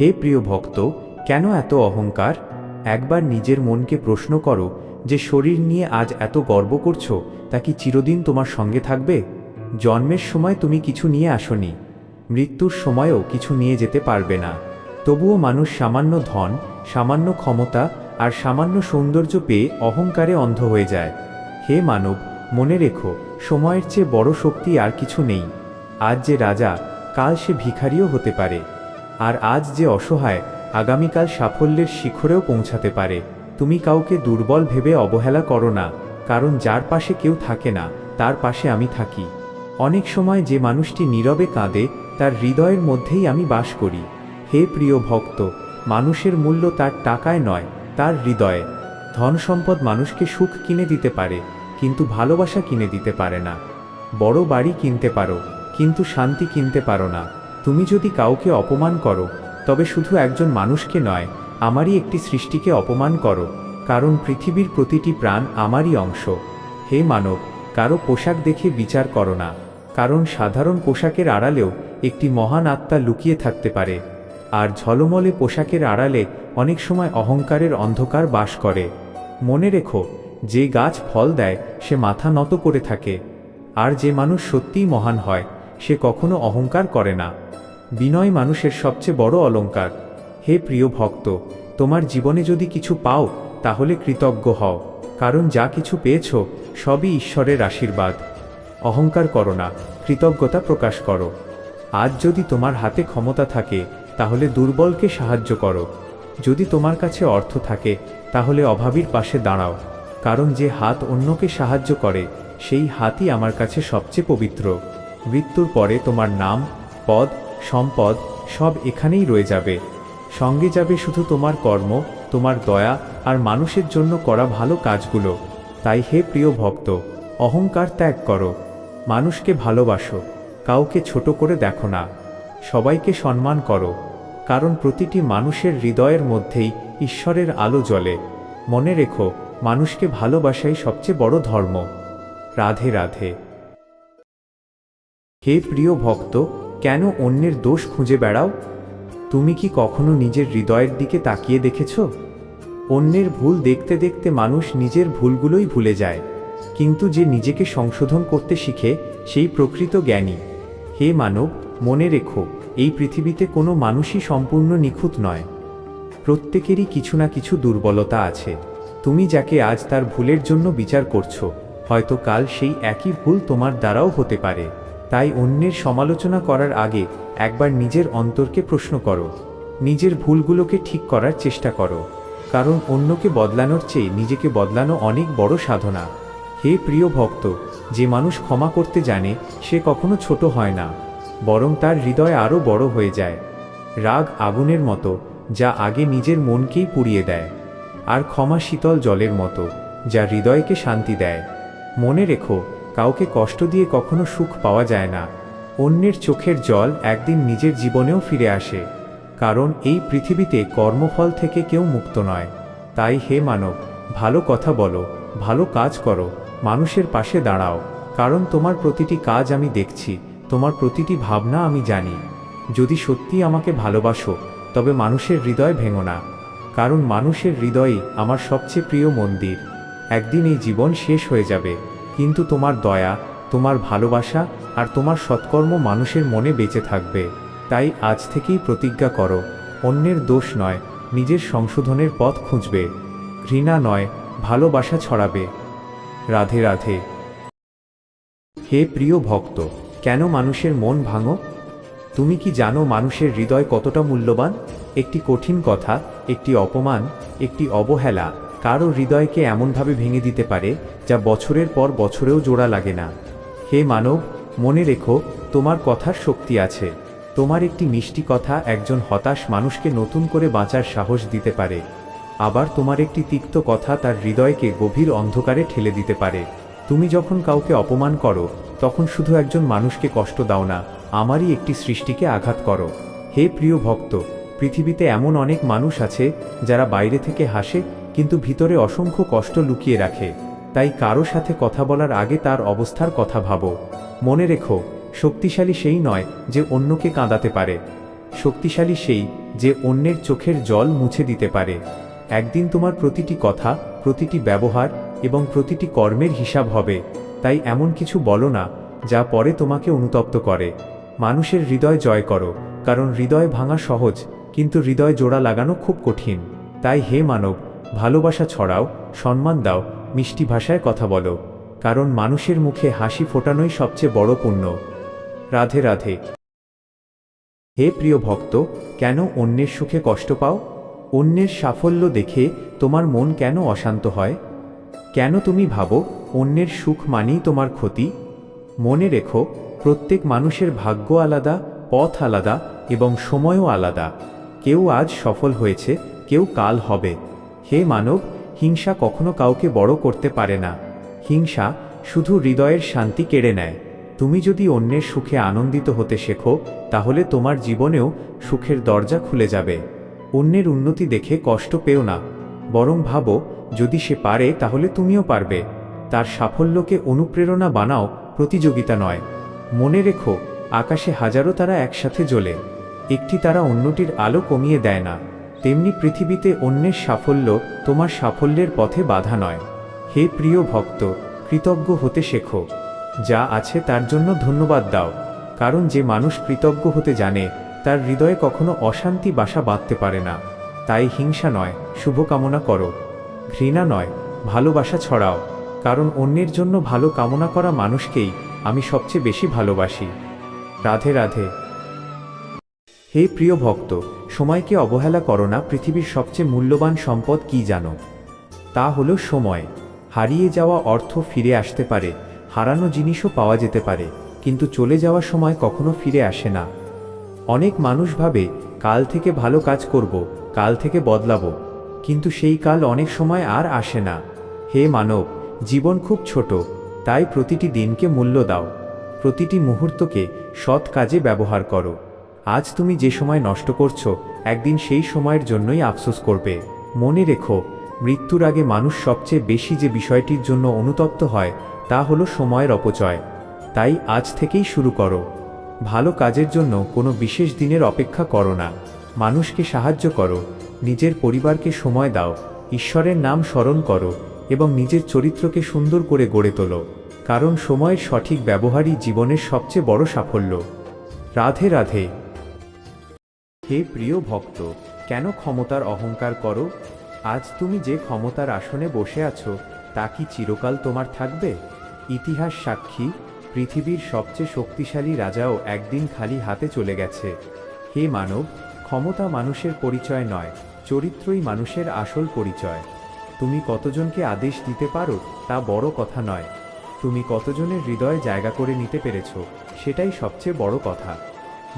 হে প্রিয় ভক্ত, কেন এত অহংকার? একবার নিজের মনকে প্রশ্ন করো, যে শরীর নিয়ে আজ এত গর্ব করছো, তা কি চিরদিন তোমার সঙ্গে থাকবে? জন্মের সময় তুমি কিছু নিয়ে আসনি, মৃত্যুর সময়ও কিছু নিয়ে যেতে পারবে না। তবুও মানুষ সামান্য ধন, সামান্য ক্ষমতা আর সামান্য সৌন্দর্য পেয়ে অহংকারে অন্ধ হয়ে যায়। হে মানব, মনে রেখো, সময়ের চেয়ে বড় শক্তি আর কিছু নেই। আজ যে রাজা, কাল সে ভিখারিও হতে পারে। আর আজ যে অসহায়, আগামীকাল সাফল্যের শিখরেও পৌঁছাতে পারে। তুমি কাউকে দুর্বল ভেবে অবহেলা করো না, কারণ যার পাশে কেউ থাকে না, তার পাশে আমি থাকি। অনেক সময় যে মানুষটি নীরবে কাঁদে, তার হৃদয়ের মধ্যেই আমি বাস করি। হে প্রিয় ভক্ত, মানুষের মূল্য তার টাকায় নয়, তার হৃদয়ে। ধন সম্পদ মানুষকে সুখ কিনে দিতে পারে, কিন্তু ভালোবাসা কিনে দিতে পারে না। বড় বাড়ি কিনতে পারো, কিন্তু শান্তি কিনতে পারো না। তুমি যদি কাউকে অপমান করো, তবে শুধু একজন মানুষকে নয়, আমারই একটি সৃষ্টিকে অপমান করো, কারণ পৃথিবীর প্রতিটি প্রাণ আমারই অংশ। হে মানব, কারো পোশাক দেখে বিচার করো না, কারণ সাধারণ পোশাকের আড়ালেও একটি মহান আত্মা লুকিয়ে থাকতে পারে। আর ঝলমলে পোশাকের আড়ালে অনেক সময় অহংকারের অন্ধকার বাস করে। মনে রেখো, যে গাছ ফল দেয় সে মাথা নত করে থাকে, আর যে মানুষ সত্যিই মহান হয় সে কখনো অহংকার করে না। বিনয় মানুষের সবচেয়ে বড় অলংকার। হে প্রিয় ভক্ত, তোমার জীবনে যদি কিছু পাও, তাহলে কৃতজ্ঞ হও, কারণ যা কিছু পেয়েছ সবই ঈশ্বরের আশীর্বাদ। অহংকার করো না, কৃতজ্ঞতা প্রকাশ করো। আজ যদি তোমার হাতে ক্ষমতা থাকে, তাহলে দুর্বলকে সাহায্য করো। যদি তোমার কাছে অর্থ থাকে, তাহলে অভাবীর পাশে দাঁড়াও, কারণ যে হাত অন্যকে সাহায্য করে সেই হাতই আমার কাছে সবচেয়ে পবিত্র। মৃত্যুর পরে তোমার নাম, পদ, সম্পদ সব এখানেই রয়ে যাবে। সঙ্গে যাবে শুধু তোমার কর্ম, তোমার দয়া আর মানুষের জন্য করা ভালো কাজগুলো। তাই হে প্রিয় ভক্ত, অহংকার ত্যাগ করো, মানুষকে ভালোবাসো, কাউকে ছোট করে দেখো না, সবাইকে সম্মান করো, কারণ প্রতিটি মানুষের হৃদয়ের মধ্যেই ঈশ্বরের আলো জ্বলে। মনে রেখো, মানুষকে ভালোবাসাই সবচেয়ে বড় ধর্ম। রাধে রাধে। হে প্রিয় ভক্ত, কেন অন্যের দোষ খুঁজে বেড়াও? তুমি কি কখনো নিজের হৃদয়ের দিকে তাকিয়ে দেখেছ? অন্যের ভুল দেখতে দেখতে মানুষ নিজের ভুলগুলোই ভুলে যায়, কিন্তু যে নিজেকে সংশোধন করতে শিখে সেই প্রকৃত জ্ঞানী। হে মানব, মনে রেখো, এই পৃথিবীতে কোনো মানুষই সম্পূর্ণ নিখুঁত নয়। প্রত্যেকেরই কিছু না কিছু দুর্বলতা আছে। তুমি যাকে আজ তার ভুলের জন্য বিচার করছো, হয়তো কাল সেই একই ভুল তোমার দ্বারাও হতে পারে। তাই অন্যের সমালোচনা করার আগে একবার নিজের অন্তরকে প্রশ্ন করো, নিজের ভুলগুলোকে ঠিক করার চেষ্টা করো, কারণ অন্যকে বদলানোর চেয়ে নিজেকে বদলানো অনেক বড় সাধনা। হে প্রিয় ভক্ত, যে মানুষ ক্ষমা করতে জানে সে কখনো ছোট হয় না, বরং তার হৃদয় আরও বড় হয়ে যায়। রাগ আগুনের মতো, যা আগে নিজের মনকেই পুড়িয়ে দেয়, আর ক্ষমা শীতল জলের মতো, যা হৃদয়কে শান্তি দেয়। মনে রেখো, কাউকে কষ্ট দিয়ে কখনো সুখ পাওয়া যায় না। অন্যের চোখের জল একদিন নিজের জীবনেও ফিরে আসে, কারণ এই পৃথিবীতে কর্মফল থেকে কেউ মুক্ত নয়। তাই হে মানব, ভালো কথা বলো, ভালো কাজ করো, মানুষের পাশে দাঁড়াও, কারণ তোমার প্রতিটি কাজ আমি দেখছি, তোমার প্রতিটি ভাবনা আমি জানি। যদি সত্যি আমাকে ভালোবাসো, তবে মানুষের হৃদয় ভেঙো না, কারণ মানুষের হৃদয়ই আমার সবচেয়ে প্রিয় মন্দির। একদিন এই জীবন শেষ হয়ে যাবে, কিন্তু তোমার দয়া, তোমার ভালোবাসা আর তোমার সৎকর্ম মানুষের মনে বেঁচে থাকবে। তাই আজ থেকেই প্রতিজ্ঞা করো, অন্যের দোষ নয়, নিজের সংশোধনের পথ খুঁজবে, ঘৃণা নয়, ভালোবাসা ছড়াবে। রাধে রাধে। হে প্রিয় ভক্ত, কেন মানুষের মন ভাঙো? তুমি কি জানো মানুষের হৃদয় কতটা মূল্যবান? একটি কঠিন কথা, একটি অপমান, একটি অবহেলা কারো হৃদয়কে এমনভাবে ভেঙে দিতে পারে যা বছরের পর বছরেও জোড়া লাগে না। হে মানব, মনে রেখো, তোমার কথার শক্তি আছে। তোমার একটি মিষ্টি কথা একজন হতাশ মানুষকে নতুন করে বাঁচার সাহস দিতে পারে। আবার তোমার একটি তিক্ত কথা তার হৃদয়কে গভীর অন্ধকারে ঠেলে দিতে পারে। তুমি যখন কাউকে অপমান করো, তখন শুধু একজন মানুষকে কষ্ট দাও না, আমারই একটি সৃষ্টিকে আঘাত করো। হে প্রিয় ভক্ত, পৃথিবীতে এমন অনেক মানুষ আছে যারা বাইরে থেকে হাসে, কিন্তু ভিতরে অসংখ্য কষ্ট লুকিয়ে রাখে। তাই কারো সাথে কথা বলার আগে তার অবস্থার কথা ভাবো। মনে রেখো, শক্তিশালী সেই নয় যে অন্যকে কাঁদাতে পারে, শক্তিশালী সেই যে অন্যের চোখের জল মুছে দিতে পারে। একদিন তোমার প্রতিটি কথা, প্রতিটি ব্যবহার এবং প্রতিটি কর্মের হিসাব হবে। তাই এমন কিছু বলো না যা পরে তোমাকে অনুতপ্ত করে। মানুষের হৃদয় জয় করো, কারণ হৃদয় ভাঙা সহজ, কিন্তু হৃদয় জোড়া লাগানো খুব কঠিন। তাই হে মানব, ভালোবাসা ছড়াও, সম্মান দাও, মিষ্টি ভাষায় কথা বলো, কারণ মানুষের মুখে হাসি ফোটানোই সবচেয়ে বড় পুণ্য। রাধে রাধে। হে প্রিয় ভক্ত, কেন অন্যের সুখে কষ্ট পাও? অন্যের সাফল্য দেখে তোমার মন কেন অশান্ত হয়? কেন তুমি ভাবো অন্যের সুখ মানেই তোমার ক্ষতি? মনে রেখো, প্রত্যেক মানুষের ভাগ্য আলাদা, পথ আলাদা এবং সময়ও আলাদা। কেউ আজ সফল হয়েছে, কেউ কাল হবে। হে মানব, হিংসা কখনো কাউকে বড় করতে পারে না। হিংসা শুধু হৃদয়ের শান্তি কেড়ে নেয়। তুমি যদি অন্যের সুখে আনন্দিত হতে শেখো, তাহলে তোমার জীবনেও সুখের দরজা খুলে যাবে। অন্যের উন্নতি দেখে কষ্ট পেও না, বরং ভাবো যদি সে পারে তাহলে তুমিও পারবে। তার সাফল্যকে অনুপ্রেরণা বানাও, প্রতিযোগিতা নয়। মনে রেখো, আকাশে হাজারো তারা একসাথে জ্বলে, একটি তারা অন্যটির আলো কমিয়ে দেয় না। তেমনি পৃথিবীতে অন্যের সাফল্য তোমার সাফল্যের পথে বাধা নয়। হে প্রিয় ভক্ত, কৃতজ্ঞ হতে শেখো। যা আছে তার জন্য ধন্যবাদ দাও, কারণ যে মানুষ কৃতজ্ঞ হতে জানে তার হৃদয়ে কখনো অশান্তি বাসা বাঁধতে পারে না। তাই হিংসা নয়, শুভকামনা করো। ঘৃণা নয়, ভালোবাসা ছড়াও, কারণ অন্যের জন্য ভালো কামনা করা মানুষকেই আমি সবচেয়ে বেশি ভালোবাসি। রাধে রাধে। হে প্রিয় ভক্ত, সময়কে অবহেলা করো না। পৃথিবীর সবচেয়ে মূল্যবান সম্পদ কি জানো? তা হলো সময়। হারিয়ে যাওয়া অর্থ ফিরে আসতে পারে, হারানো জিনিসও পাওয়া যেতে পারে, কিন্তু চলে যাওয়া সময় কখনো ফিরে আসে না। অনেক মানুষ ভাবে কাল থেকে ভালো কাজ করব, কাল থেকে বদলাবো, কিন্তু সেই কাল অনেক সময় আর আসে না। হে মানব, জীবন খুব ছোট, তাই প্রতিটি দিনকে মূল্য দাও, প্রতিটি মুহূর্তকে সৎ কাজে ব্যবহার করো। আজ তুমি যে সময় নষ্ট করছো, একদিন সেই সময়ের জন্যই আফসোস করবে। মনে রেখো, মৃত্যুর আগে মানুষ সবচেয়ে বেশি যে বিষয়টির জন্য অনুতপ্ত হয় তা হলো সময়ের অপচয়। তাই আজ থেকেই শুরু করো। ভালো কাজের জন্য কোনো বিশেষ দিনের অপেক্ষা করো না। মানুষকে সাহায্য করো, নিজের পরিবারকে সময় দাও, ঈশ্বরের নাম স্মরণ করো এবং নিজের চরিত্রকে সুন্দর করে গড়ে তোলো, কারণ সময়ের সঠিক ব্যবহারই জীবনের সবচেয়ে বড় সাফল্য। রাধে রাধে। হে প্রিয় ভক্ত, কেন ক্ষমতার অহংকার করো? আজ তুমি যে ক্ষমতার আসনে বসে আছো, তা কি চিরকাল তোমার থাকবে? ইতিহাস সাক্ষী, পৃথিবীর সবচেয়ে শক্তিশালী রাজাও একদিন খালি হাতে চলে গেছে। হে মানব, ক্ষমতা মানুষের পরিচয় নয়, চরিত্রই মানুষের আসল পরিচয়। তুমি কতজনকে আদেশ দিতে পারো তা বড় কথা নয়, তুমি কতজনের হৃদয়ে জায়গা করে নিতে পেরেছ সেটাই সবচেয়ে বড় কথা।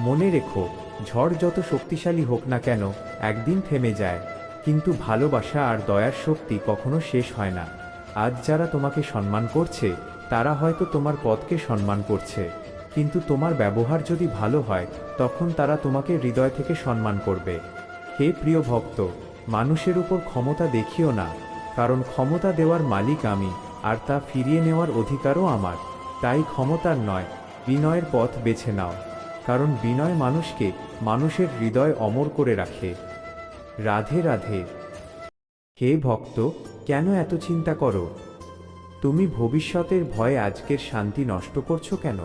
মনে রেখো, ঝড় যত শক্তিশালী হোক না কেন একদিন থেমে যায়, কিন্তু ভালোবাসা আর দয়ার শক্তি কখনো শেষ হয় না। আজ যারা তোমাকে সম্মান করছে তারা হয়তো তোমার পথকে সম্মান করছে, কিন্তু তোমার ব্যবহার যদি ভালো হয় তখন তারা তোমাকে হৃদয় থেকে সম্মান করবে। হে প্রিয় ভক্ত, মানুষের উপর ক্ষমতা দেখিও না, কারণ ক্ষমতা দেওয়ার মালিক আমি, আর তা ফিরিয়ে নেওয়ার অধিকারও আমার। তাই ক্ষমতার নয়, বিনয়ের পথ বেছে নাও, কারণ বিনয় মানুষকে মানুষের হৃদয় অমর করে রাখে। রাধে রাধে। হে ভক্ত, কেন এত চিন্তা করো? তুমি ভবিষ্যতের ভয়ে আজকের শান্তি নষ্ট করছো কেন?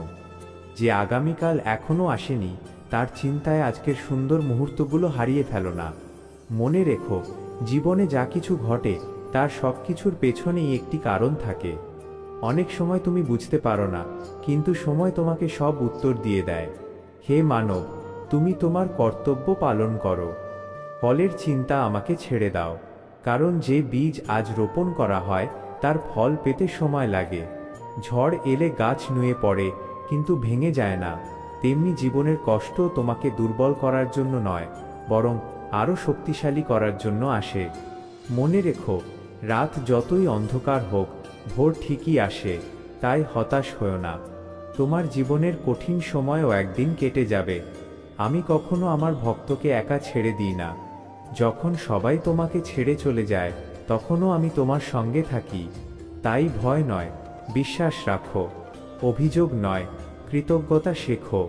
যে আগামীকাল এখনো আসেনি তার চিন্তায় আজকের সুন্দর মুহূর্তগুলো হারিয়ে ফেলো না। মনে রেখো, জীবনে যা কিছু ঘটে তার সব কিছুর পেছনেই একটি কারণ থাকে। অনেক সময় তুমি বুঝতে পারো না, কিন্তু সময় তোমাকে সব উত্তর দিয়ে দেয়। হে মানব, তুমি তোমার কর্তব্য পালন করো, ফলের চিন্তা আমাকে ছেড়ে দাও, কারণ যে বীজ আজ রোপণ করা হয় তার ফল পেতে সময় লাগে। ঝড় এলে গাছ নুয়ে পড়ে, কিন্তু ভেঙে যায় না। তেমনি জীবনের কষ্ট তোমাকে দুর্বল করার জন্য নয়, বরং আরও শক্তিশালী করার জন্য আসে। মনে রেখো, রাত যতই অন্ধকার হোক ভোর ঠিকই আসে, তাই হতাশ হয়ো না। তোমার জীবনের কঠিন সময়ও একদিন কেটে যাবে। আমি কখনো আমার ভক্তকে একা ছেড়ে দিই না। যখন সবাই তোমাকে ছেড়ে চলে যায় তখনও আমি তোমার সঙ্গে থাকি। তাই ভয় নয়, বিশ্বাস রাখো। অভিযোগ নয়, কৃতজ্ঞতা শেখো।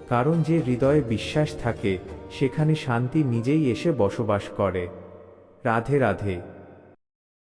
কারণ যে হৃদয়ে বিশ্বাস থাকে সেখানে শান্তি নিজেই এসে বসবাস করে। রাধে রাধে।